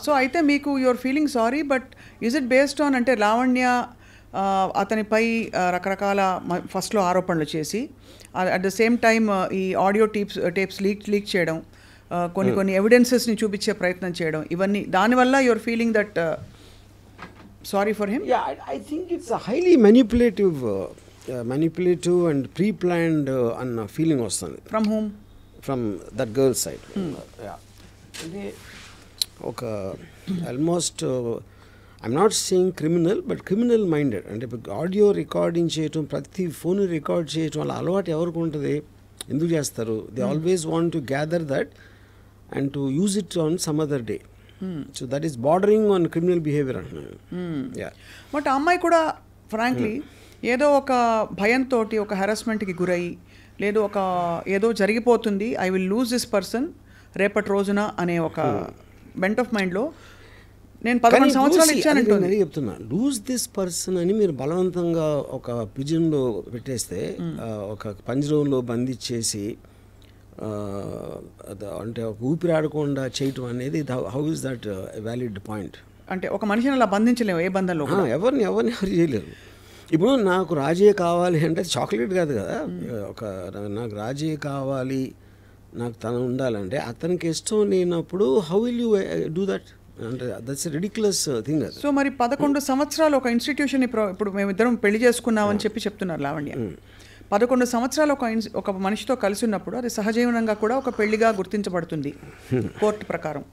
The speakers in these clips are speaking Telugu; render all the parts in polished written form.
సో అయితే మీకు your feeling sorry, but is it based on అంటే లావణ్య అతనిపై రకరకాల ఫస్ట్లో ఆరోపణలు చేసి అట్ ద సేమ్ టైమ్ ఈ ఆడియో టేప్స్ లీక్ చేయడం, కొన్ని ఎవిడెన్సెస్ని చూపించే ప్రయత్నం చేయడం, ఇవన్నీ దానివల్ల your feeling that sorry for him? I think it's a highly manipulative and pre-planned అన్న ఫీలింగ్ వస్తుంది. From whom? From that girl side. అంటే ఒక almost I'm not saying criminal, but criminal minded. అంటే ఆడియో రికార్డింగ్ చేయటం, ప్రతి ఫోన్ రికార్డ్ చేయటం అలా అలవాటు ఎవరికి ఉంటుంది, ఎందుకు చేస్తారు? They always want to gather that and to use it on some other day. So that is bordering on criminal behaviour అంటున్నాను. బట్ ఆ అమ్మాయి కూడా ఫ్రాంక్లీ ఏదో ఒక భయంతో ఒక హెరాస్మెంట్కి గురయ్యి, లేదు ఏదో జరిగిపోతుంది, I will lose this person రేపటి రోజున అనే ఒక బెంట్ ఆఫ్ మైండ్లో నేను 11 సంవత్సరాలు ఇచ్చానంటే చెప్తున్నా. లూజ్ దిస్ పర్సన్ అని మీరు బలవంతంగా ఒక పిజన్లో పెట్టేస్తే, ఒక పంజరంలో బంధించేసి అంటే ఒక ఊపిరాడకుండా చేయటం అనేది how is that valid point? అంటే ఒక మనిషిని అలా బంధించలేము ఏ బంధంలో, ఎవరు చేయలేరు. ఇప్పుడు నాకు రాజే కావాలి అంటే చాక్లెట్ కాదు కదా. నాకు రాజే కావాలి, నాకు తను ఉండాలంటే అతనికి ఇష్టం లేనప్పుడు how will you do that? అంటే దట్స్ రిడిక్యులస్ థింగ్. సో మరి 11 సంవత్సరాలు ఒక ఇన్స్టిట్యూషన్, ఇప్పుడు మేమిద్దరం పెళ్లి చేసుకున్నామని చెప్తున్నారు లావణ్య. 11 సంవత్సరాలు ఒక మనిషితో కలిసి ఉన్నప్పుడు అది సహజీవనంగా కూడా ఒక పెళ్లిగా గుర్తించబడుతుంది కోర్టు ప్రకారం.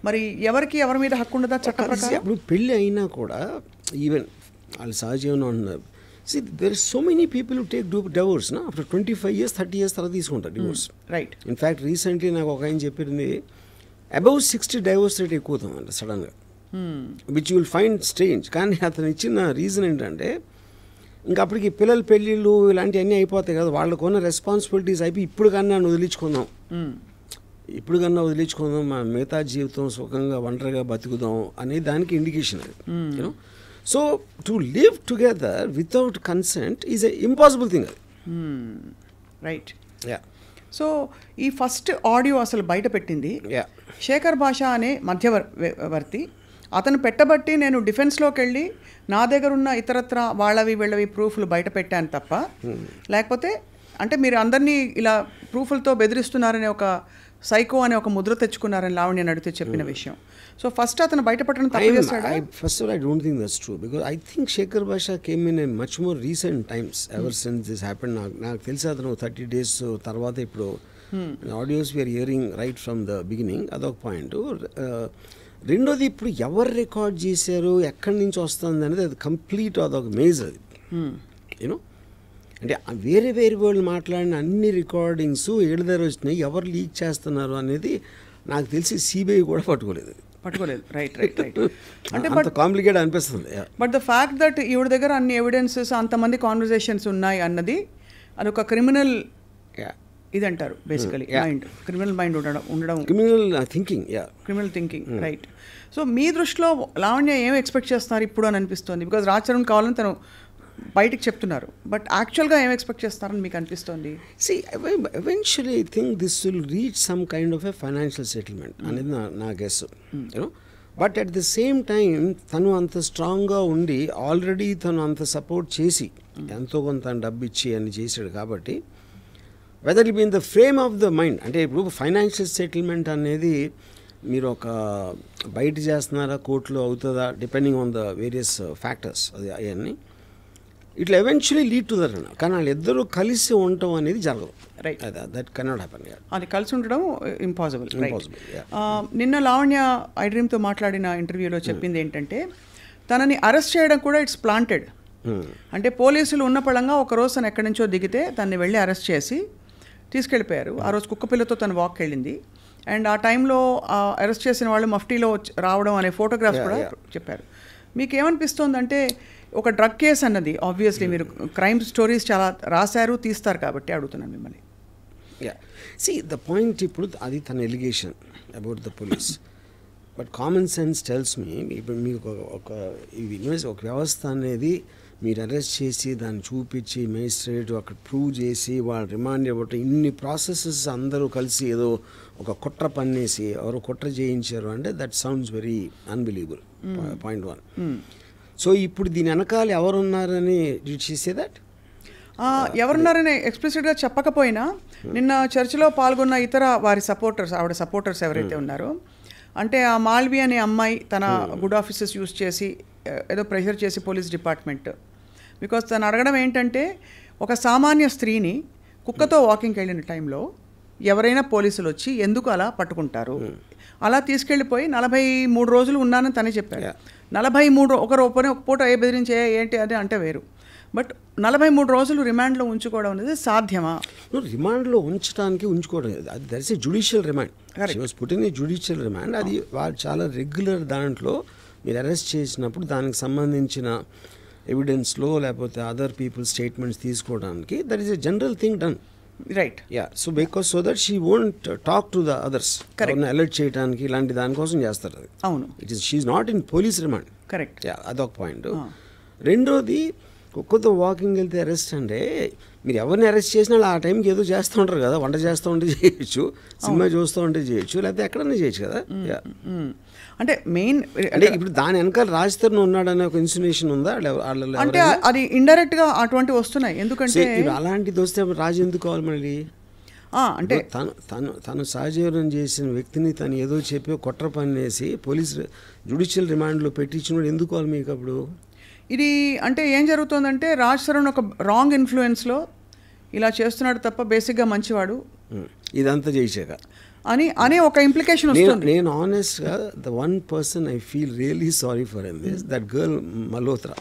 మరి ఎవరి మీద హక్కు ఉండదా చట్ట ప్రకారం? ఇప్పుడు పెళ్ళి అయినా కూడా ఈవెన్ వాళ్ళు సహజీవనం అంటున్నారు. See, there are so many people who take divorce, na? After 25 years, 30 years తర్వాత తీసుకుంటారు డివోర్స్. రైట్. ఇన్ఫ్యాక్ట్ రీసెంట్లీ నాకు ఒక ఆయన చెప్పింది అబౌవ్ 60 డైవోర్స్ రేట్ ఎక్కువ అవుతుందంట సడన్గా, which you will find strange. కానీ అతను ఇచ్చిన రీజన్ ఏంటంటే, ఇంకా అప్పటికి పిల్లల పెళ్ళిళ్ళు ఇలాంటివన్నీ అయిపోతాయి కదా, వాళ్ళకున్న రెస్పాన్సిబిలిటీస్ అయిపోయి ఇప్పుడు కన్నా వదిలించుకుందాం, మా మిగతా జీవితం సుఖంగా ఒంటరిగా బతుకుదాం అనే దానికి ఇండికేషన్ అది. You know, so to live together without consent is a impossible thing అది. రైట్. సో ఈ ఫస్ట్ ఆడియో అసలు బయట పెట్టింది శేఖర్ భాష అనే మధ్యవర్తి. అతను పెట్టబట్టి నేను డిఫెన్స్లోకి వెళ్ళి నా దగ్గర ఉన్న ఇతరత్ర వీళ్ళవి ప్రూఫ్లు బయట పెట్టాను తప్ప, లేకపోతే అంటే మీరు అందరినీ ఇలా ప్రూఫ్లతో బెదిరిస్తున్నారనే ఒక సైకో అనే ఒక ముద్ర తెచ్చుకున్నారని లావణ్య అడిగితే చెప్పిన విషయం. సో ఫస్ట్ అతను బయటపడడం తప్పు చేస్తాడా? First of all, I don't think that's true, because I think Shekhar Basha came in a much more recent times, ever since this happened. నాకు తెలిసి అతను 30 days తర్వాత ఇప్పుడు audios we're hearing right from the beginning. అదొక పాయింట్. రెండోది, ఇప్పుడు ఎవరు రికార్డ్ చేశారు, ఎక్కడి నుంచి వస్తుంది అనేది అది కంప్లీట్ అదొక మేజ్ అది. యూనో, అంటే వేరే వాళ్ళు మాట్లాడిన అన్ని రికార్డింగ్స్ ఏడు దగ్గర వచ్చినాయి, ఎవరు లీక్ చేస్తున్నారు అనేది నాకు తెలిసి సిబిఐ కూడా పట్టుకోలేదు. రైట్. అంటే బట్ కాంప్లికేట్ అనిపిస్తుంది. బట్ ద ఫ్యాక్ట్ దట్ ఈవిడ దగ్గర అన్ని ఎవిడెన్సెస్, అంతమంది కాన్వర్జేషన్స్ ఉన్నాయి అన్నది అదొక క్రిమినల్ ఇది అంటారు బేసికలీ. క్రిమినల్ మైండ్ ఉండడం క్రిమినల్ థింకింగ్. రైట్. సో మీ దృష్టిలో లావణ్య ఏం ఎక్స్పెక్ట్ చేస్తున్నారు ఇప్పుడు అని అనిపిస్తుంది? బికాజ్ రాజ్ చరణ్ కావాలని తను బయటికి చెప్తున్నారు, బట్ యాక్చువల్గా ఏం ఎక్స్పెక్ట్ చేస్తారని మీకు అనిపిస్తుంది? Eventually I think this will reach some kind of a financial settlement అనేది నా guess. You know, but at the same time తను అంత స్ట్రాంగ్గా ఉండి ఆల్రెడీ తను అంత సపోర్ట్ చేసి ఎంతో కొంత డబ్బు ఇచ్చి అని చేశాడు కాబట్టి, whether it be in the frame of the mind, అంటే ఇప్పుడు ఫైనాన్షియల్ సెటిల్మెంట్ అనేది మీరు ఒక బయట చేస్తున్నారా, కోర్టులో అవుతుందా, depending on the various factors, అది అవన్నీ it will eventually lead to that. కానీ వాళ్ళిద్దరూ కలిసి ఉండటం అనేది జరగదు. రైట్. That cannot happen. అది కలిసి ఉండడం ఇంపాసిబుల్. నిన్న లావణ్య ఐ డ్రీమ్తో మాట్లాడిన ఇంటర్వ్యూలో చెప్పింది ఏంటంటే, తనని అరెస్ట్ చేయడం కూడా ఇట్స్ ప్లాంటెడ్. అంటే పోలీసులు ఉన్న పళంగా ఒకరోజు తను ఎక్కడి నుంచో దిగితే తనని వెళ్ళి అరెస్ట్ చేసి తీసుకెళ్ళిపోయారు. ఆ రోజు కుక్కపిల్లతో తను వాక్కి వెళ్ళింది. అండ్ ఆ టైంలో అరెస్ట్ చేసిన వాళ్ళు మఫ్టీలో రావడం అనే ఫోటోగ్రాఫ్స్ కూడా చెప్పారు. మీకు ఏమనిపిస్తోందంటే, ఒక డ్రగ్ కేసు అన్నది ఆబ్వియస్లీ మీరు క్రైమ్ స్టోరీస్ చాలా రాశారు, తీస్తారు కాబట్టి అడుగుతున్నాను మిమ్మల్ని. ద పాయింట్, ఇప్పుడు అది తన allegation about the police, but common sense tells me, ఇప్పుడు మీకు ఒక వ్యవస్థ అనేది మీరు అరెస్ట్ చేసి దాన్ని చూపించి మేజిస్ట్రేట్ అక్కడ ప్రూవ్ చేసి వాళ్ళు రిమాండ్ ఇవ్వటం, ఇన్ని ప్రాసెసెస్ అందరూ కలిసి ఏదో ఒక కుట్ర పన్నేసి ఎవరో కుట్ర చేయించారు అంటే that sounds very unbelievable. Point 1. So ఇప్పుడు దీని వెనకాల ఎవరున్నారని చేసే దట్ ఎవరున్నారని ఎక్స్ప్లిసిట్గా చెప్పకపోయినా నిన్న చర్చలో పాల్గొన్న ఇతర వారి సపోర్టర్స్, ఆవిడ సపోర్టర్స్ ఎవరైతే ఉన్నారో, అంటే ఆ మాల్వి అనే అమ్మాయి తన గుడ్ ఆఫీసెస్ యూస్ చేసి ఏదో ప్రెషర్ చేసి పోలీస్ డిపార్ట్మెంట్, బికాస్ తను అడగడం ఏంటంటే ఒక సామాన్య స్త్రీని కుక్కతో వాకింగ్కి వెళ్ళిన టైంలో ఎవరైనా పోలీసులు వచ్చి ఎందుకు అలా పట్టుకుంటారు, అలా తీసుకెళ్ళిపోయి 43 రోజులు ఉన్నానని తనే చెప్పాడు. 43 ఒక పూట ఏ బెదిరించే ఏంటి అది అంటే వేరు, బట్ 43 రోజులు రిమాండ్లో ఉంచుకోవడం అనేది సాధ్యమా? రిమాండ్లో ఉంచుకోవడం అది that is a judicial remand. She was put in a judicial remand. అది వాళ్ళు చాలా రెగ్యులర్ దాంట్లో మీరు అరెస్ట్ చేసినప్పుడు దానికి సంబంధించిన ఎవిడెన్స్లో లేకపోతే అదర్ పీపుల్ స్టేట్మెంట్స్ తీసుకోవడానికి that is a general thing done. Right. So because so that she won't talk to the others, alert చేయడానికి ఇలాంటి దానికోసం చేస్తారు అది. అవును. It is she's not in police remand. Correct. అదొక పాయింట్. రెండోది కుక్కతో వాకింగ్ వెళ్తే అరెస్ట్ అంటే మీరు ఎవరిని అరెస్ట్ చేసినా ఆ టైంకి ఏదో చేస్తూ ఉంటారు కదా, వంట చేస్తూ ఉంటే చేయొచ్చు, సినిమా చూస్తూ ఉంటే చేయొచ్చు, లేకపోతే ఎక్కడన్నా చేయొచ్చు కదా. అంటే మెయిన్ అంటే ఇప్పుడు దాని వెనకాల రాజ్ తరుణ్ ఉన్నాడనే ఒక ఇన్సినేషన్ ఉందా? అంటే అది ఇండైరెక్ట్ గా అటువంటివి వస్తున్నాయి. ఎందుకంటే అలాంటిది వస్తే రాజు ఎందుకు కావాలి మళ్ళీ? అంటే తను సహజీవనం చేసిన వ్యక్తిని తను ఏదో చెప్పి కుట్ర పన్నేసి పోలీస్ జ్యుడిషియల్ రిమాండ్లో పెట్టించినప్పుడు ఎందుకు కావాలి మీకు అప్పుడు? ఇది అంటే ఏం జరుగుతుందంటే రాజ్ తరుణ్ ఒక రాంగ్ ఇన్ఫ్లుయెన్స్లో ఇలా చేస్తున్నాడు తప్ప బేసిక్గా మంచివాడు ఇదంతా చేసాక అనే ఒక ఇంప్లికేషన్ వస్తుంది. నేను ఆనెస్ట్గా the one person I feel really sorry for in this that girl Malhotra.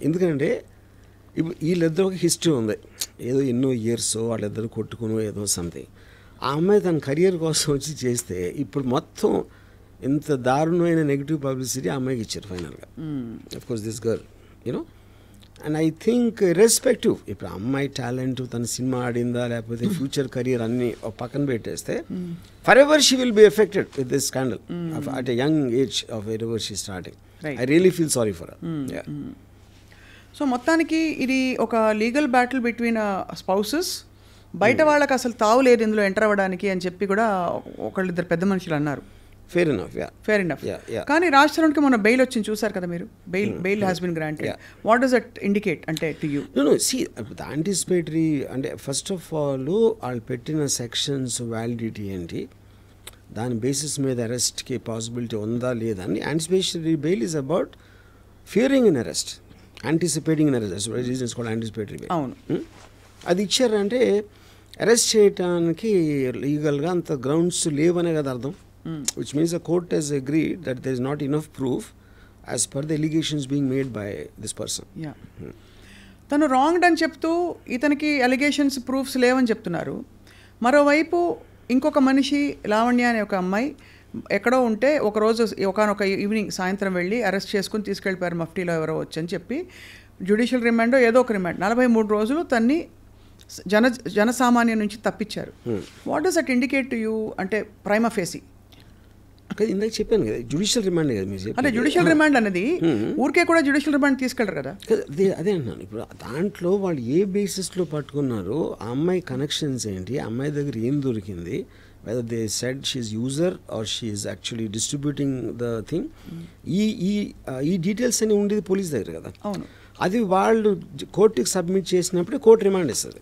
ఎందుకంటే ఇప్పుడు వీళ్ళిద్దరికి హిస్టరీ ఉంది, ఏదో ఎన్నో ఇయర్స్ వాళ్ళిద్దరు కొట్టుకుని ఏదో సంథింగ్. ఆ అమ్మాయి తన కెరియర్ కోసం వచ్చి చేస్తే ఇప్పుడు మొత్తం ఇంత దారుణమైన నెగిటివ్ పబ్లిసిటీ ఆ అమ్మాయికి ఇచ్చారు ఫైనల్గా. Of course this girl you know, and I think respective ఇప్పుడు అమ్మాయి టాలెంట్, తన సినిమా ఆడిందా లేకపోతే ఫ్యూచర్ కెరియర్ అన్ని పక్కన పెట్టేస్తే for ever she will be affected with this scandal at a young age of where ever she starting. I really feel sorry for her. So మొత్తానికి ఇది ఒక లీగల్ బ్యాటిల్ బిట్వీన్ స్పౌసెస్. బయట వాళ్ళకి అసలు తావు లేదు ఇందులో ఎంటర్ అవ్వడానికి అని చెప్పి కూడా ఒకళ్ళిద్దరు పెద్ద మనుషులు అన్నారు. Fair enough. కానీ రాజ్ తరుణ్కి మొన్న బెయిల్ వచ్చింది చూసారు కదా మీరు. Bail has been granted. What does that indicate అంటే టు యూ? సీ యాంటిసిపేటరీ అంటే ఫస్ట్ ఆఫ్ ఆల్ వాళ్ళు పెట్టిన సెక్షన్స్ వ్యాలిడిటీ ఏంటి, దాని బేసిస్ మీద అరెస్ట్కి పాసిబిలిటీ ఉందా లేదా అని. Anticipatory bail is about Fearing in arrest, anticipating in arrest, reasons కూడా యాంటిసిపేటరీ బెయిల్. అవును. అది ఇచ్చారంటే అరెస్ట్ చేయడానికి లీగల్గా అంత గ్రౌండ్స్ లేవనే కదా అర్థం. Which means the court has agreed that there is not enough proof as per the allegations being made by this person. తను రాంగ్డ్ అని చెప్తూ ఇతనికి అలిగేషన్స్ ప్రూఫ్స్ లేవని చెప్తున్నారు. మరోవైపు ఇంకొక మనిషి లావణ్య అనే ఒక అమ్మాయి ఎక్కడో ఉంటే ఒకరోజు ఒకనొక ఈవినింగ్ సాయంత్రం వెళ్ళి అరెస్ట్ చేసుకుని తీసుకెళ్ళిపోయారు మఫ్టీలో ఎవరో వచ్చని చెప్పి జ్యుడిషియల్ రిమాండో ఏదో ఒక రిమాండ్ 43 రోజులు తన్ని జనసామాన్యం నుంచి తప్పించారు. What does that indicate to you అంటే ప్రైమా ఫేసి? ఇందాక చెప్పాను కదా జ్యుడిషియల్ రిమాండ్ కదా మీరు. అంటే జ్యుడిషియల్ రిమాండ్ అనేది ఊరికే కూడా జ్యుడిషియల్ రిమాండ్ తీసుకెళ్ళరు కదా. అదే అంటున్నాను. ఇప్పుడు దాంట్లో వాళ్ళు ఏ బేసిస్లో పట్టుకున్నారో, ఆ అమ్మాయి కనెక్షన్స్ ఏంటి, ఆ అమ్మాయి దగ్గర ఏం దొరికింది, whether they said she's user or she's actually distributing the thing, ఈ డీటెయిల్స్ అని ఉండేది పోలీస్ దగ్గర కదా. అవును. అది వాళ్ళు కోర్టుకి సబ్మిట్ చేసినప్పుడు కోర్టు రిమాండ్ ఇస్తుంది.